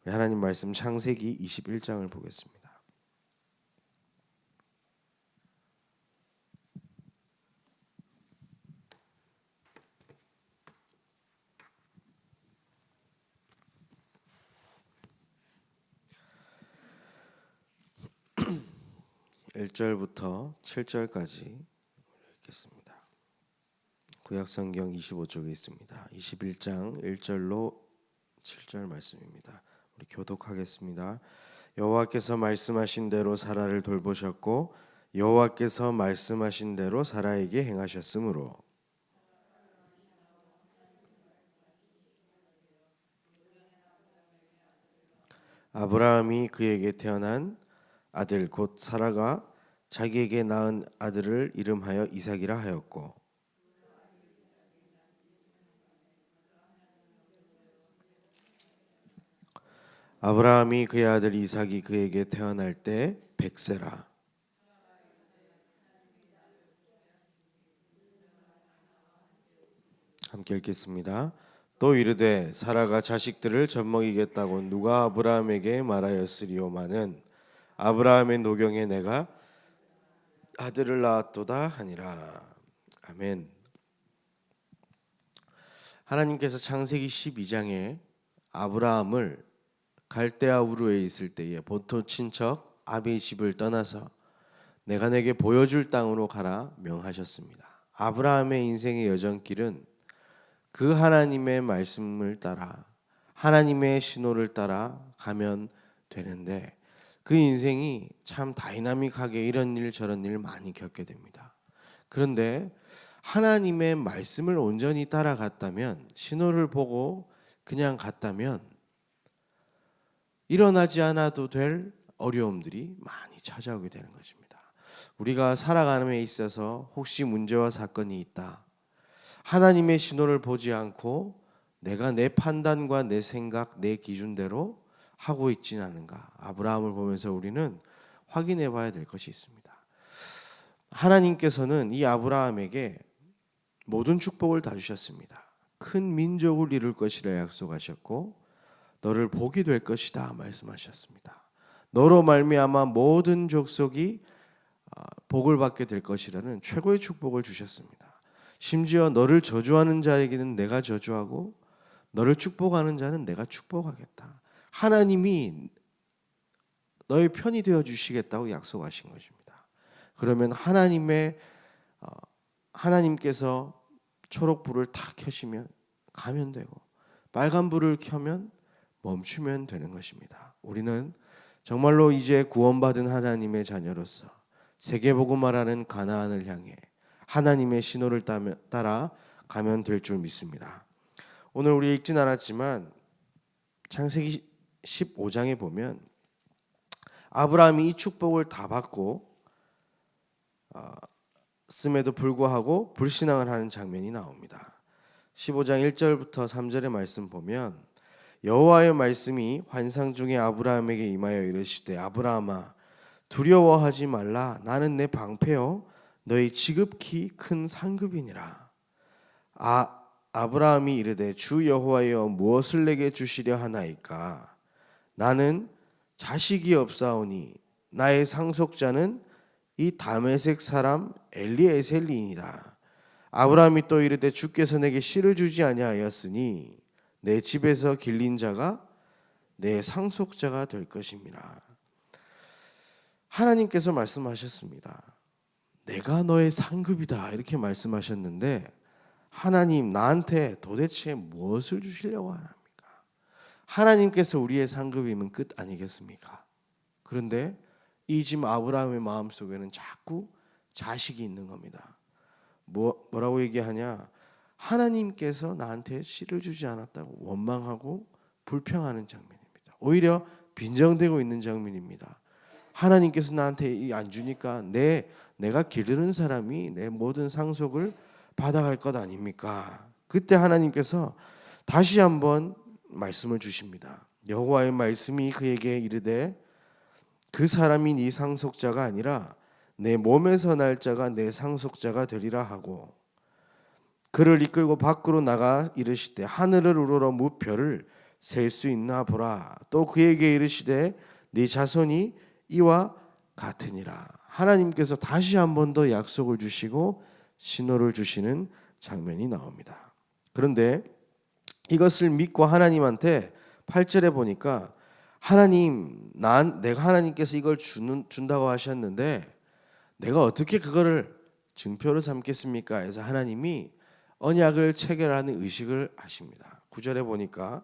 우리 하나님 말씀 창세기 21장을 보겠습니다. (1절부터) (7절까지) 읽겠습니다. 구약성경 25쪽에 있습니다. 21장 1절로 7절 말씀입니다. 우리 교독하겠습니다. 여호와께서 말씀하신 대로 사라를 돌보셨고 여호와께서 말씀하신 대로 사라에게 행하셨으므로 아브라함이 그에게 태어난 아들 곧 사라가 자기에게 낳은 아들을 이름하여 이삭이라 하였고 아브라함이 그의 아들 이삭이 그에게 태어날 때 100세라. 함께 읽겠습니다. 또 이르되 사라가 자식들을 젖먹이겠다고 누가 아브라함에게 말하였으리오마는 아브라함의 노경에 내가 아들을 낳았도다 하니라. 아멘. 하나님께서 창세기 12장에 아브라함을 갈대아 우르에 있을 때에 본토 친척 아비의 집을 떠나서 내가 내게 보여줄 땅으로 가라 명하셨습니다. 아브라함의 인생의 여정길은 그 하나님의 말씀을 따라 하나님의 신호를 따라 가면 되는데 그 인생이 참 다이나믹하게 이런 일 저런 일 많이 겪게 됩니다. 그런데 하나님의 말씀을 온전히 따라갔다면 신호를 보고 그냥 갔다면 일어나지 않아도 될 어려움들이 많이 찾아오게 되는 것입니다. 우리가 살아가는 데 있어서 혹시 문제와 사건이 있다. 하나님의 신호를 보지 않고 내가 내 판단과 내 생각, 내 기준대로 하고 있지는 않은가. 아브라함을 보면서 우리는 확인해 봐야 될 것이 있습니다. 하나님께서는 이 아브라함에게 모든 축복을 다 주셨습니다. 큰 민족을 이룰 것이라 약속하셨고 너를 복이 될 것이다 말씀하셨습니다. 너로 말미암아 모든 족속이 복을 받게 될 것이라는 최고의 축복을 주셨습니다. 심지어 너를 저주하는 자에게는 내가 저주하고 너를 축복하는 자는 내가 축복하겠다. 하나님이 너의 편이 되어 주시겠다고 약속하신 것입니다. 그러면 하나님께서 초록불을 탁 켜시면 가면 되고 빨간 불을 켜면 멈추면 되는 것입니다. 우리는 정말로 이제 구원받은 하나님의 자녀로서 세계복음화라는 가나안을 향해 하나님의 신호를 따라 가면 될 줄 믿습니다. 오늘 우리 읽진 않았지만 창세기 15장에 보면 아브라함이 이 축복을 다 받고 씀에도 불구하고 불신앙을 하는 장면이 나옵니다. 15장 1절부터 3절의 말씀 보면 여호와의 말씀이 환상 중에 아브라함에게 임하여 이르시되 아브라함아 두려워하지 말라. 나는 내 방패요 너희 지극히 큰 상급이니라. 아브라함이 이르되 주 여호와여 무엇을 내게 주시려 하나이까. 나는 자식이 없사오니 나의 상속자는 이 다메섹 사람 엘리에셀이니이다. 아브라함이 또 이르되 주께서 내게 씨를 주지 아니하였으니 내 집에서 길린 자가 내 상속자가 될 것입니다. 하나님께서 말씀하셨습니다. 내가 너의 상급이다 이렇게 말씀하셨는데 하나님 나한테 도대체 무엇을 주시려고 합니까? 하나님께서 우리의 상급이면 끝 아니겠습니까? 그런데 이 지금 아브라함의 마음속에는 자꾸 자식이 있는 겁니다. 뭐라고 얘기하냐? 하나님께서 나한테 씨를 주지 않았다고 원망하고 불평하는 장면입니다. 오히려 빈정대고 있는 장면입니다. 하나님께서 나한테 안 주니까 내가 기르는 사람이 내 모든 상속을 받아갈 것 아닙니까? 그때 하나님께서 다시 한번 말씀을 주십니다. 여호와의 말씀이 그에게 이르되 그 사람이 네 상속자가 아니라 내 몸에서 날 자가 내 상속자가 되리라 하고 그를 이끌고 밖으로 나가 이르시되 하늘을 우러러 무별을 셀 수 있나 보라. 또 그에게 이르시되 네 자손이 이와 같으니라. 하나님께서 다시 한 번 더 약속을 주시고 신호를 주시는 장면이 나옵니다. 그런데 이것을 믿고 하나님한테 8절에 보니까 하나님, 내가 하나님께서 이걸 준다고 하셨는데 내가 어떻게 그거를 증표로 삼겠습니까? 해서 하나님이 언약을 체결하는 의식을 하십니다. 9절에 보니까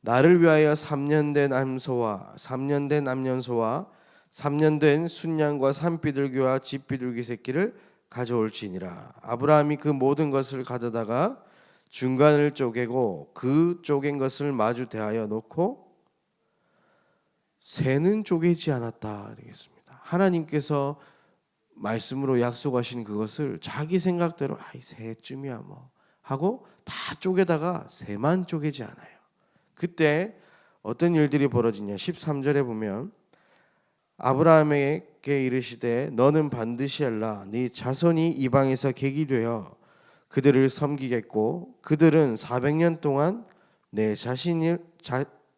나를 위하여 3년 된 암소와 3년 된 암년소와 3년 된 순양과 산비둘기와 집비둘기 새끼를 가져올지니라. 아브라함이 그 모든 것을 가져다가 중간을 쪼개고 그 쪼갠 것을 마주 대하여 놓고 새는 쪼개지 않았다 되겠습니다. 하나님께서 말씀으로 약속하신 그것을 자기 생각대로 새쯤이야 뭐 하고 다 쪼개다가 새만 쪼개지 않아요. 그때 어떤 일들이 벌어지냐. 13절에 보면 아브라함에게 이르시되 너는 반드시 알라. 네 자손이 이방에서 객이 되어 그들을 섬기겠고 그들은 400년 동안 내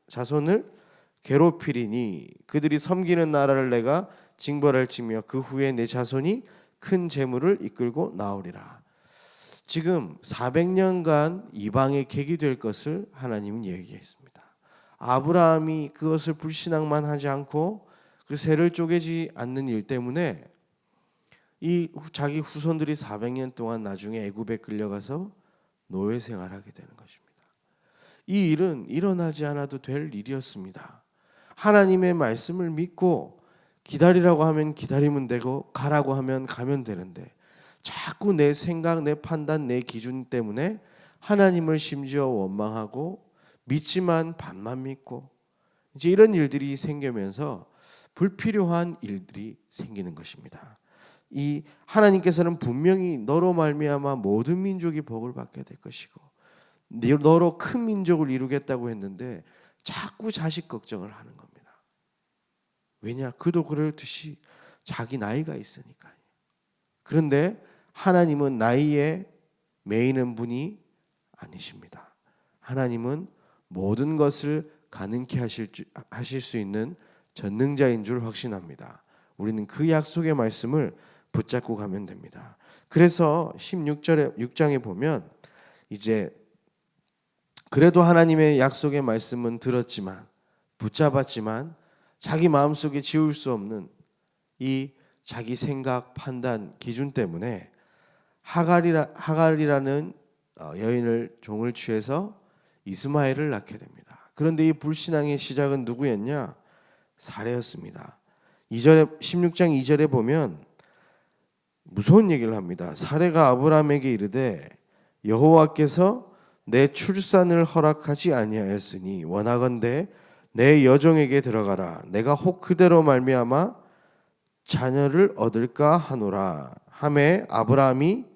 자손을 괴롭히리니 그들이 섬기는 나라를 내가 징벌할지며 그 후에 내 자손이 큰 재물을 이끌고 나오리라. 지금 400년간 이방의 객이 될 것을 하나님은 얘기했습니다. 아브라함이 그것을 불신앙만 하지 않고 그 새를 쪼개지 않는 일 때문에 이 자기 후손들이 400년 동안 나중에 애굽에 끌려가서 노예 생활하게 되는 것입니다. 이 일은 일어나지 않아도 될 일이었습니다. 하나님의 말씀을 믿고 기다리라고 하면 기다리면 되고 가라고 하면 가면 되는데 자꾸 내 생각, 내 판단, 내 기준 때문에 하나님을 심지어 원망하고 믿지만 반만 믿고 이제 이런 일들이 생기면서 불필요한 일들이 생기는 것입니다. 이 하나님께서는 분명히 너로 말미암아 모든 민족이 복을 받게 될 것이고 너로 큰 민족을 이루겠다고 했는데 자꾸 자식 걱정을 하는 겁니다. 왜냐? 그도 그렇듯이 자기 나이가 있으니까요. 그런데 하나님은 나이에 매이는 분이 아니십니다. 하나님은 모든 것을 가능케 하실 수 있는 전능자인 줄 확신합니다. 우리는 그 약속의 말씀을 붙잡고 가면 됩니다. 그래서 6장에 보면 이제 그래도 하나님의 약속의 말씀은 들었지만 붙잡았지만 자기 마음속에 지울 수 없는 이 자기 생각, 판단, 기준 때문에 하갈이라는 여인을 종을 취해서 이스마엘을 낳게 됩니다. 그런데 이 불신앙의 시작은 누구였냐? 사레였습니다. 16장 2절에 보면 무서운 얘기를 합니다. 사레가 아브라함에게 이르되 여호와께서 내 출산을 허락하지 아니하였으니 원하건대 내 여종에게 들어가라. 내가 혹 그대로 말미암아 자녀를 얻을까 하노라. 하매 아브라함이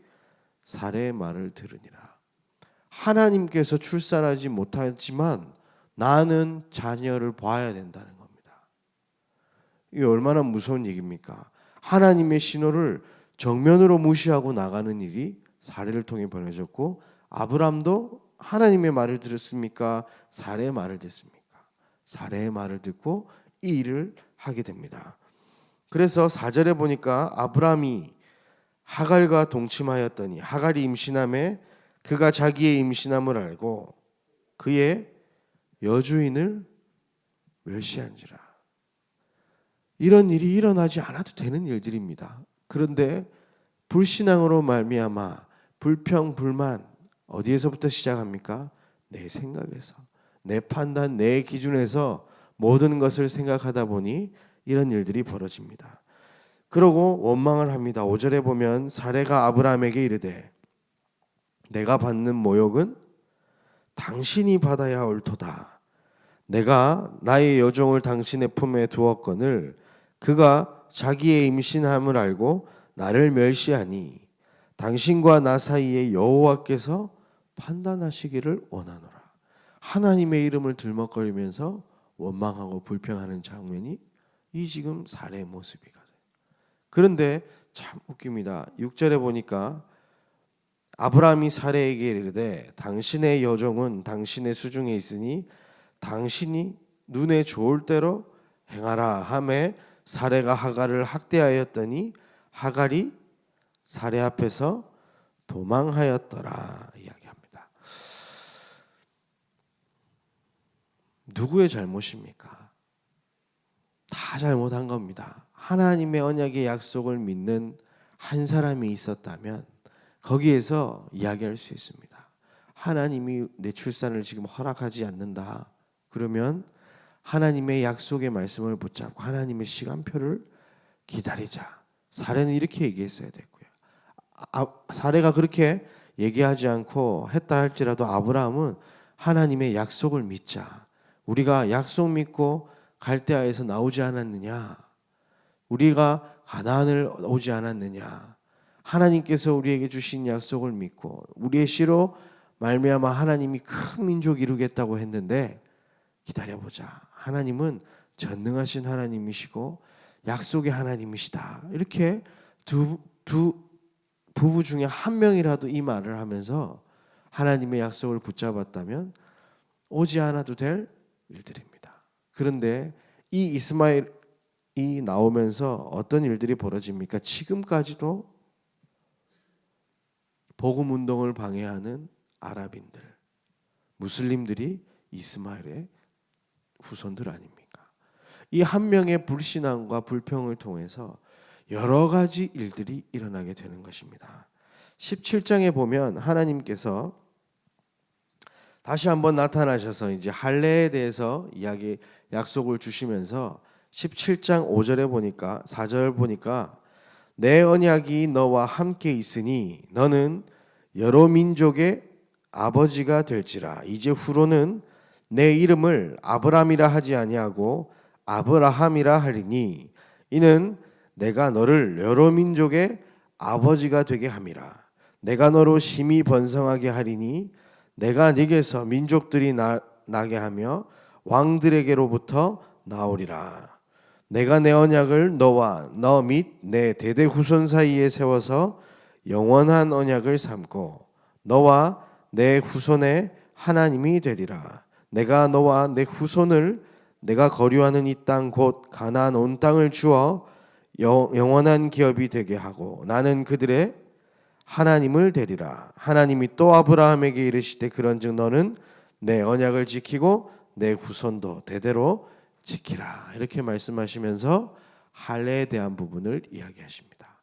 사레의 말을 들으니라. 하나님께서 출산하지 못하지만 나는 자녀를 봐야 된다는 겁니다. 이게 얼마나 무서운 얘기입니까? 하나님의 신호를 정면으로 무시하고 나가는 일이 사레를 통해 벌어졌고 아브라함도 하나님의 말을 들었습니까? 사레의 말을 듣습니까? 사레의 말을 듣고 이 일을 하게 됩니다. 그래서 4절에 보니까 아브라함이 하갈과 동침하였더니 하갈이 임신함에 그가 자기의 임신함을 알고 그의 여주인을 멸시한지라. 이런 일이 일어나지 않아도 되는 일들입니다. 그런데 불신앙으로 말미암아 불평, 불만 어디에서부터 시작합니까? 내 생각에서, 내 판단, 내 기준에서 모든 것을 생각하다 보니 이런 일들이 벌어집니다. 그러고 원망을 합니다. 5절에 보면 사레가 아브라함에게 이르되 내가 받는 모욕은 당신이 받아야 옳도다. 내가 나의 여종을 당신의 품에 두었거늘 그가 자기의 임신함을 알고 나를 멸시하니 당신과 나 사이에 여호와께서 판단하시기를 원하노라. 하나님의 이름을 들먹거리면서 원망하고 불평하는 장면이 이 지금 사례의 모습이거든요. 그런데 참 웃깁니다. 6절에 보니까 아브라함이 사레에게 이르되 당신의 여종은 당신의 수중에 있으니 당신이 눈에 좋을 대로 행하라 하매 사레가 하갈을 학대하였더니 하갈이 사레 앞에서 도망하였더라 이야기합니다. 누구의 잘못입니까? 다 잘못한 겁니다. 하나님의 언약의 약속을 믿는 한 사람이 있었다면 거기에서 이야기할 수 있습니다. 하나님이 내 출산을 지금 허락하지 않는다. 그러면 하나님의 약속의 말씀을 붙잡고 하나님의 시간표를 기다리자. 사례는 이렇게 얘기했어야 됐고요. 사례가 그렇게 얘기하지 않고 했다 할지라도 아브라함은 하나님의 약속을 믿자. 우리가 약속 믿고 갈대아에서 나오지 않았느냐? 우리가 가나안을 오지 않았느냐? 하나님께서 우리에게 주신 약속을 믿고 우리의 씨로 말미암아 하나님이 큰 민족 이루겠다고 했는데 기다려보자. 하나님은 전능하신 하나님이시고 약속의 하나님이시다. 이렇게 두 부부 중에 한 명이라도 이 말을 하면서 하나님의 약속을 붙잡았다면 오지 않아도 될 일들입니다. 그런데 이 이스마엘이 나오면서 어떤 일들이 벌어집니까? 지금까지도 복음 운동을 방해하는 아랍인들, 무슬림들이 이스마엘의 후손들 아닙니까? 이 한 명의 불신앙과 불평을 통해서 여러 가지 일들이 일어나게 되는 것입니다. 17장에 보면 하나님께서 다시 한번 나타나셔서 이제 할례에 대해서 약속을 주시면서 17장 5절에 보니까 4절 보니까 내 언약이 너와 함께 있으니 너는 여러 민족의 아버지가 될지라. 이제 후로는 내 이름을 아브람이라 하지 아니하고 아브라함이라 하리니 이는 내가 너를 여러 민족의 아버지가 되게 함이라. 내가 너로 심히 번성하게 하리니 내가 네게서 민족들이 나게 하며 왕들에게로부터 나오리라. 내가 내 언약을 너와 너 및 내 대대 후손 사이에 세워서 영원한 언약을 삼고 너와 내 후손의 하나님이 되리라. 내가 너와 내 후손을 내가 거류하는 이 땅 곧 가나안 온 땅을 주어 영원한 기업이 되게 하고 나는 그들의 하나님을 되리라. 하나님이 또 아브라함에게 이르시되 그런즉 너는 내 언약을 지키고 내 후손도 대대로 지키라. 이렇게 말씀하시면서 할례에 대한 부분을 이야기하십니다.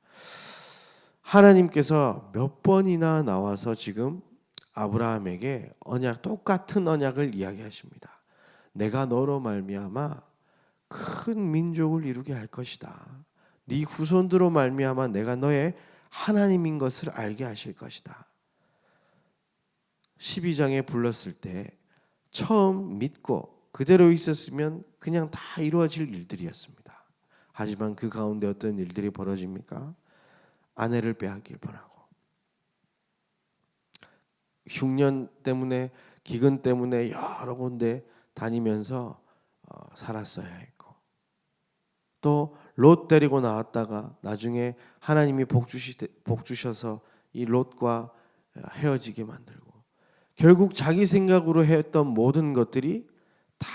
하나님께서 몇 번이나 나와서 지금 아브라함에게 똑같은 언약을 이야기하십니다. 내가 너로 말미암아 큰 민족을 이루게 할 것이다. 네 후손들로 말미암아 내가 너의 하나님인 것을 알게 하실 것이다. 12장에 불렀을 때 처음 믿고 그대로 있었으면 그냥 다 이루어질 일들이었습니다. 하지만 그 가운데 어떤 일들이 벌어집니까? 아내를 빼앗길 뻔하고 흉년 때문에 기근 때문에 여러 군데 다니면서 살았어야 했고 또 롯 데리고 나왔다가 나중에 하나님이 복 주셔서 이 롯과 헤어지게 만들고 결국 자기 생각으로 했던 모든 것들이 다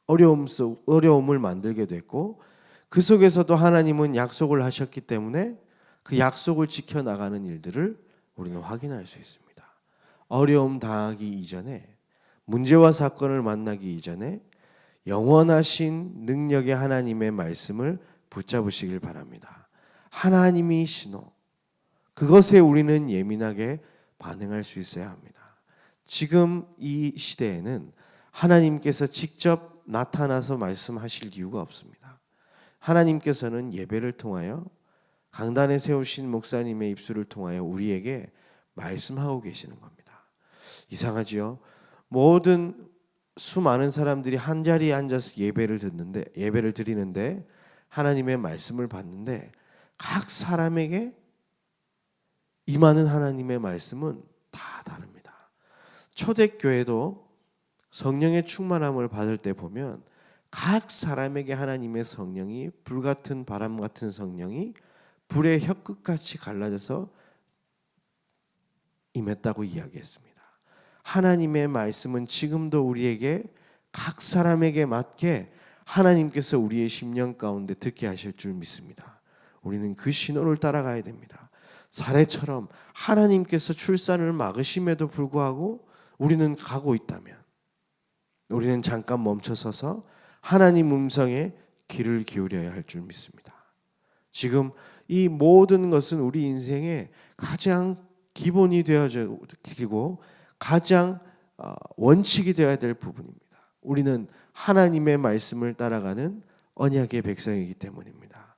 어려움을 만들게 됐고 그 속에서도 하나님은 약속을 하셨기 때문에 그 약속을 지켜나가는 일들을 우리는 확인할 수 있습니다. 어려움 당하기 이전에 문제와 사건을 만나기 이전에 영원하신 능력의 하나님의 말씀을 붙잡으시길 바랍니다. 하나님이 신호 그것에 우리는 예민하게 반응할 수 있어야 합니다. 지금 이 시대에는 하나님께서 직접 나타나서 말씀하실 이유가 없습니다. 하나님께서는 예배를 통하여 강단에 세우신 목사님의 입술을 통하여 우리에게 말씀하고 계시는 겁니다. 이상하지요? 모든 수많은 사람들이 한 자리에 앉아서 예배를 드리는데 하나님의 말씀을 받는데 각 사람에게 임하는 하나님의 말씀은 다 다릅니다. 초대교회도 성령의 충만함을 받을 때 보면 각 사람에게 하나님의 성령이 불같은 바람 같은 성령이 불의 혀끝같이 갈라져서 임했다고 이야기했습니다. 하나님의 말씀은 지금도 우리에게 각 사람에게 맞게 하나님께서 우리의 심령 가운데 듣게 하실 줄 믿습니다. 우리는 그 신호를 따라가야 됩니다. 사례처럼 하나님께서 출산을 막으심에도 불구하고 우리는 가고 있다면 우리는 잠깐 멈춰서서 하나님 음성에 귀를 기울여야 할 줄 믿습니다. 지금 이 모든 것은 우리 인생의 가장 기본이 되어져 그리고 가장 원칙이 되어야 될 부분입니다. 우리는 하나님의 말씀을 따라가는 언약의 백성이기 때문입니다.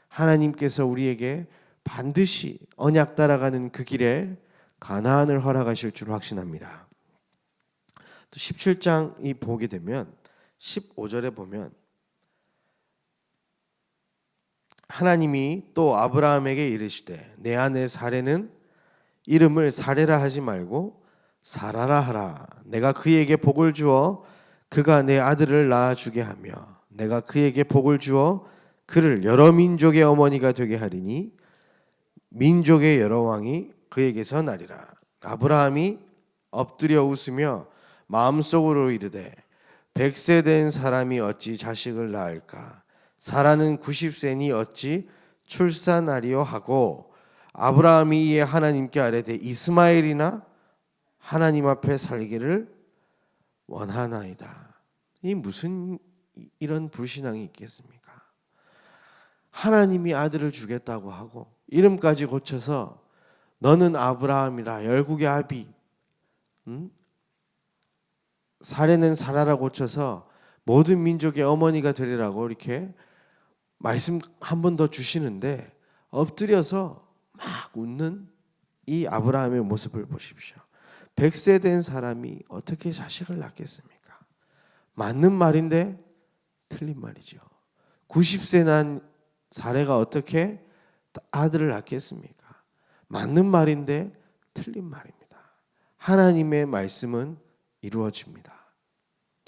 하나님께서 우리에게 반드시 언약 따라가는 그 길에 가나안을 허락하실 줄 확신합니다. 또 17장이 보게 되면 15절에 보면 하나님이 또 아브라함에게 이르시되 내 아내 사레는 이름을 사레라 하지 말고 사라라 하라. 내가 그에게 복을 주어 그가 내 아들을 낳아주게 하며 내가 그에게 복을 주어 그를 여러 민족의 어머니가 되게 하리니 민족의 여러 왕이 그에게서 나리라. 아브라함이 엎드려 웃으며 마음속으로 이르되 100세 된 사람이 어찌 자식을 낳을까? 사라는 90세니 어찌 출산하리요 하고 아브라함이 이에 하나님께 아뢰되 이스마엘이나 하나님 앞에 살기를 원하나이다. 이 무슨 이런 불신앙이 있겠습니까? 하나님이 아들을 주겠다고 하고 이름까지 고쳐서 너는 아브라함이라 열국의 아비, 사례는 사라라 고쳐서 모든 민족의 어머니가 되리라고 이렇게 말씀 한 번 더 주시는데 엎드려서 막 웃는 이 아브라함의 모습을 보십시오. 100세 된 사람이 어떻게 자식을 낳겠습니까? 맞는 말인데 틀린 말이죠. 90세 난 사례가 어떻게 아들을 낳겠습니까? 맞는 말인데 틀린 말입니다. 하나님의 말씀은 이루어집니다.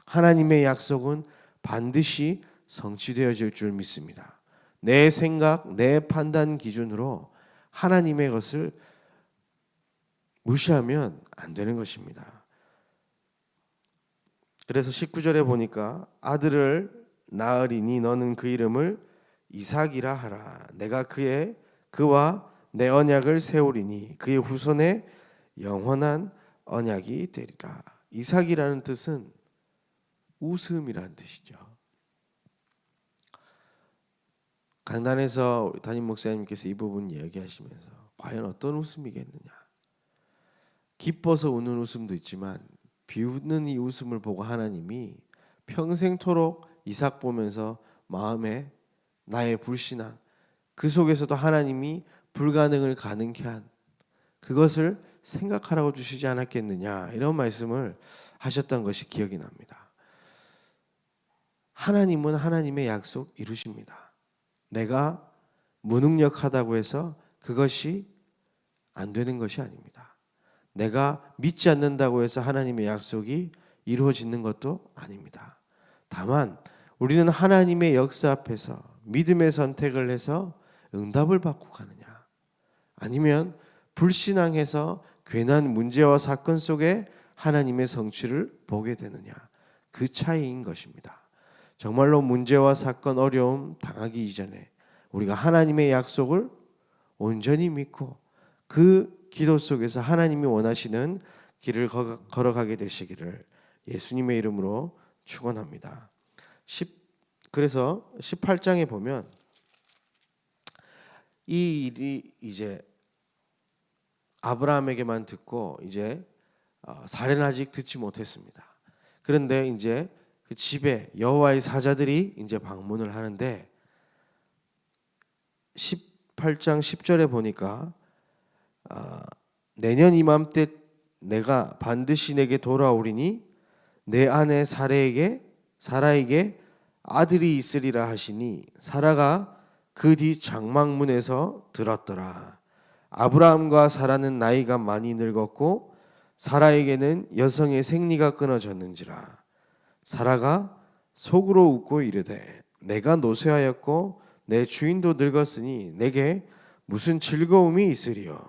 하나님의 약속은 반드시 성취되어질 줄 믿습니다. 내 생각, 내 판단 기준으로 하나님의 것을 무시하면 안 되는 것입니다. 그래서 19절에 보니까 아들을 낳으리니 너는 그 이름을 이삭이라 하라. 내가 그와 내 언약을 세우리니 그의 후손에 영원한 언약이 되리라. 이삭이라는 뜻은 웃음이라는 뜻이죠. 강단에서 담임 목사님께서 이 부분 이야기하시면서 과연 어떤 웃음이겠느냐? 기뻐서 우는 웃음도 있지만 비웃는 이 웃음을 보고 하나님이 평생토록 이삭 보면서 마음에 나의 불신앙 그 속에서도 하나님이 불가능을 가능케 한 그것을 생각하라고 주시지 않았겠느냐 이런 말씀을 하셨던 것이 기억이 납니다. 하나님은 하나님의 약속 이루십니다. 내가 무능력하다고 해서 그것이 안 되는 것이 아닙니다. 내가 믿지 않는다고 해서 하나님의 약속이 이루어지는 것도 아닙니다. 다만 우리는 하나님의 역사 앞에서 믿음의 선택을 해서 응답을 받고 가느냐 아니면 불신앙해서 괜한 문제와 사건 속에 하나님의 성취를 보게 되느냐 그 차이인 것입니다. 정말로 문제와 사건 어려움 당하기 이전에 우리가 하나님의 약속을 온전히 믿고 그 기도 속에서 하나님이 원하시는 길을 걸어가게 되시기를 예수님의 이름으로 축원합니다. 그래서 18장에 보면 이 일이 이제 아브라함에게만 듣고 이제 사례는 아직 듣지 못했습니다. 그런데 이제 그 집에 여호와의 사자들이 이제 방문을 하는데 18장 10절에 보니까 내년 이맘때 내가 반드시 내게 돌아오리니 내 아내 사라에게 아들이 있으리라 하시니 사라가 그 뒤 장막문에서 들었더라. 아브라함과 사라는 나이가 많이 늙었고 사라에게는 여성의 생리가 끊어졌는지라. 사라가 속으로 웃고 이르되 내가 노쇠하였고 내 주인도 늙었으니 내게 무슨 즐거움이 있으리요.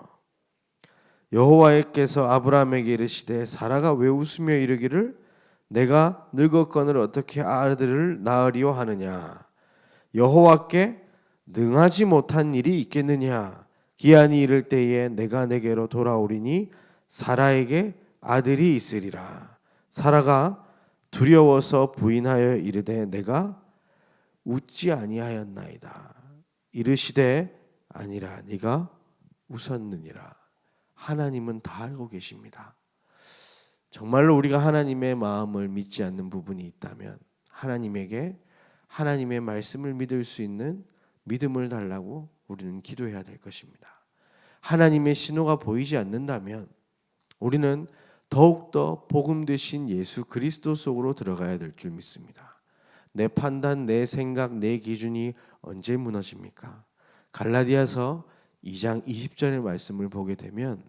여호와께서 아브라함에게 이르시되 사라가 왜 웃으며 이르기를 내가 늙었거늘 어떻게 아들을 낳으리오 하느냐. 여호와께 능하지 못한 일이 있겠느냐. 기한이 이를 때에 내가 내게로 돌아오리니 사라에게 아들이 있으리라. 사라가 두려워서 부인하여 이르되 내가 웃지 아니하였나이다. 이르시되 아니라 네가 웃었느니라. 하나님은 다 알고 계십니다. 정말로 우리가 하나님의 마음을 믿지 않는 부분이 있다면 하나님에게 하나님의 말씀을 믿을 수 있는 믿음을 달라고 우리는 기도해야 될 것입니다. 하나님의 신호가 보이지 않는다면 우리는 더욱더 복음 되신 예수 그리스도 속으로 들어가야 될 줄 믿습니다. 내 판단, 내 생각, 내 기준이 언제 무너집니까? 갈라디아서 2장 20절의 말씀을 보게 되면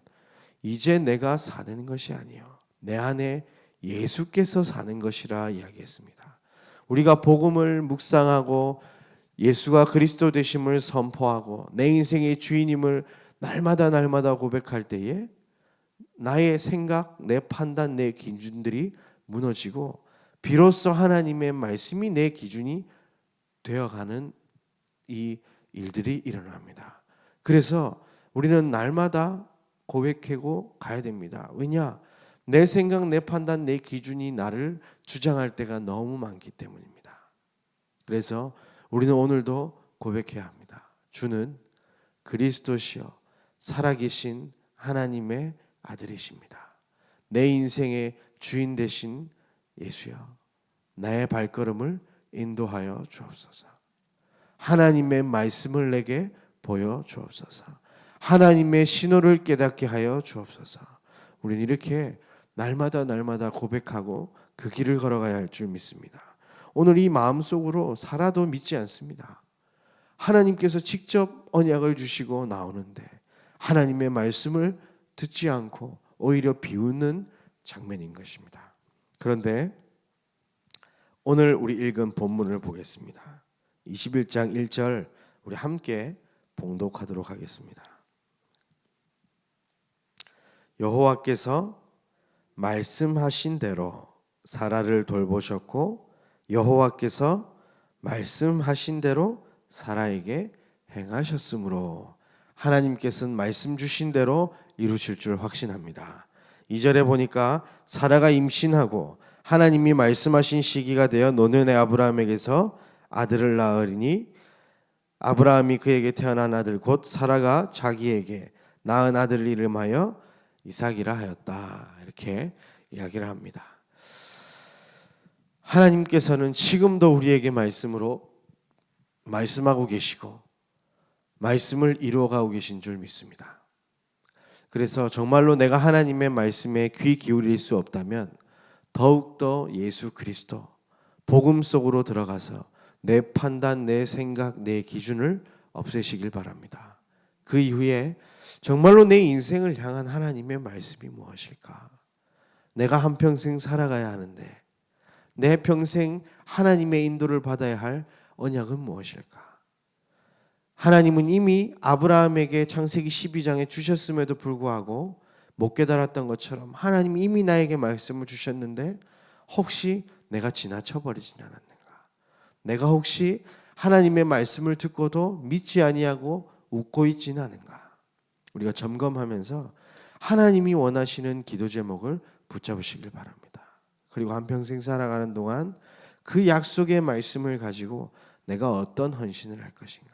이제 내가 사는 것이 아니요 내 안에 예수께서 사는 것이라 이야기했습니다. 우리가 복음을 묵상하고 예수가 그리스도 되심을 선포하고 내 인생의 주인임을 날마다 고백할 때에 나의 생각, 내 판단, 내 기준들이 무너지고 비로소 하나님의 말씀이 내 기준이 되어가는 이 일들이 일어납니다. 그래서 우리는 날마다 고백하고 가야 됩니다. 왜냐? 내 생각, 내 판단, 내 기준이 나를 주장할 때가 너무 많기 때문입니다. 그래서 우리는 오늘도 고백해야 합니다. 주는 그리스도시요 살아계신 하나님의 아들이십니다. 내 인생의 주인 되신 예수여, 나의 발걸음을 인도하여 주옵소서. 하나님의 말씀을 내게 보여 주옵소서. 하나님의 신호를 깨닫게 하여 주옵소서. 우리는 이렇게 날마다 고백하고 그 길을 걸어가야 할 줄 믿습니다. 오늘 이 마음속으로 살아도 믿지 않습니다. 하나님께서 직접 언약을 주시고 나오는데 하나님의 말씀을 듣지 않고 오히려 비웃는 장면인 것입니다. 그런데 오늘 우리 읽은 본문을 보겠습니다. 21장 1절 우리 함께 봉독하도록 하겠습니다. 여호와께서 말씀하신 대로 사라를 돌보셨고 여호와께서 말씀하신 대로 사라에게 행하셨으므로 하나님께서는 말씀 주신 대로 이루실 줄 확신합니다. 2절에 보니까 사라가 임신하고 하나님이 말씀하신 시기가 되어 노년의 아브라함에게서 아들을 낳으리니 아브라함이 그에게 태어난 아들 곧 사라가 자기에게 낳은 아들을 이름하여 이삭이라 하였다. 이렇게 이야기를 합니다. 하나님께서는 지금도 우리에게 말씀하고 계시고 말씀을 이루어가고 계신 줄 믿습니다. 그래서 정말로 내가 하나님의 말씀에 귀 기울일 수 없다면 더욱더 예수 그리스도 복음 속으로 들어가서 내 판단, 내 생각, 내 기준을 없애시길 바랍니다. 그 이후에 정말로 내 인생을 향한 하나님의 말씀이 무엇일까? 내가 한평생 살아가야 하는데 내 평생 하나님의 인도를 받아야 할 언약은 무엇일까? 하나님은 이미 아브라함에게 창세기 12장에 주셨음에도 불구하고 못 깨달았던 것처럼 하나님이 이미 나에게 말씀을 주셨는데 혹시 내가 지나쳐버리진 않았는가? 내가 혹시 하나님의 말씀을 듣고도 믿지 아니하고 웃고 있지는 않은가? 우리가 점검하면서 하나님이 원하시는 기도 제목을 붙잡으시길 바랍니다. 그리고 한평생 살아가는 동안 그 약속의 말씀을 가지고 내가 어떤 헌신을 할 것인가?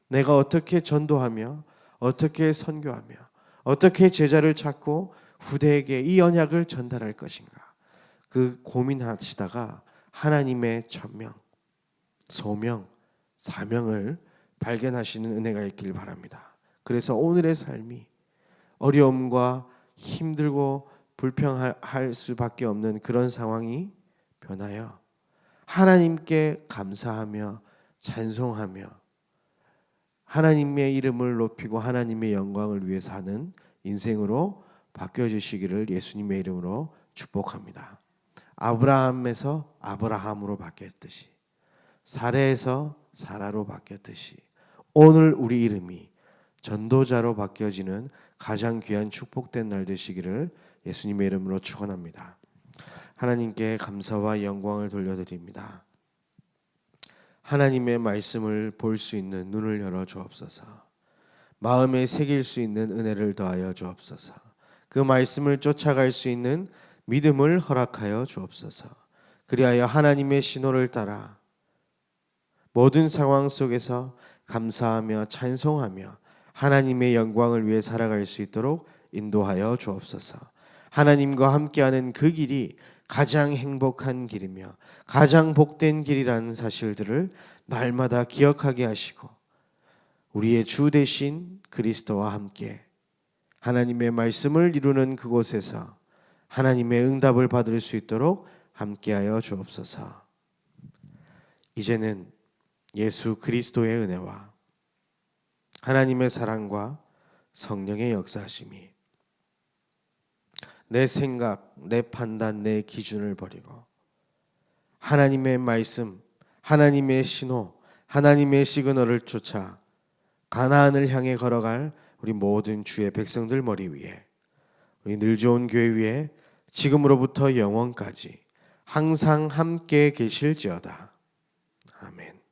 내가 어떻게 전도하며 어떻게 선교하며 어떻게 제자를 찾고 후대에게 이 언약을 전달할 것인가? 그 고민하시다가 하나님의 천명, 소명, 사명을 발견하시는 은혜가 있길 바랍니다. 그래서 오늘의 삶이 어려움과 힘들고 불평할 수밖에 없는 그런 상황이 변하여 하나님께 감사하며 찬송하며 하나님의 이름을 높이고 하나님의 영광을 위해 사는 인생으로 바뀌어주시기를 예수님의 이름으로 축복합니다. 아브라함에서 아브라함으로 바뀌었듯이 사라에서 사라로 바뀌었듯이 오늘 우리 이름이 전도자로 바뀌어지는 가장 귀한 축복된 날 되시기를 예수님의 이름으로 축원합니다. 하나님께 감사와 영광을 돌려드립니다. 하나님의 말씀을 볼 수 있는 눈을 열어 주옵소서. 마음에 새길 수 있는 은혜를 더하여 주옵소서. 그 말씀을 쫓아갈 수 있는 믿음을 허락하여 주옵소서. 그리하여 하나님의 신호를 따라 모든 상황 속에서 감사하며 찬송하며 하나님의 영광을 위해 살아갈 수 있도록 인도하여 주옵소서. 하나님과 함께하는 그 길이 가장 행복한 길이며 가장 복된 길이라는 사실들을 날마다 기억하게 하시고 우리의 주 되신 그리스도와 함께 하나님의 말씀을 이루는 그곳에서 하나님의 응답을 받을 수 있도록 함께하여 주옵소서. 이제는 예수 그리스도의 은혜와 하나님의 사랑과 성령의 역사하심이 내 생각, 내 판단, 내 기준을 버리고 하나님의 말씀, 하나님의 신호, 하나님의 시그널을 쫓아 가나안을 향해 걸어갈 우리 모든 주의 백성들 머리 위에 우리 늘 좋은 교회 위에 지금으로부터 영원까지 항상 함께 계실지어다. 아멘.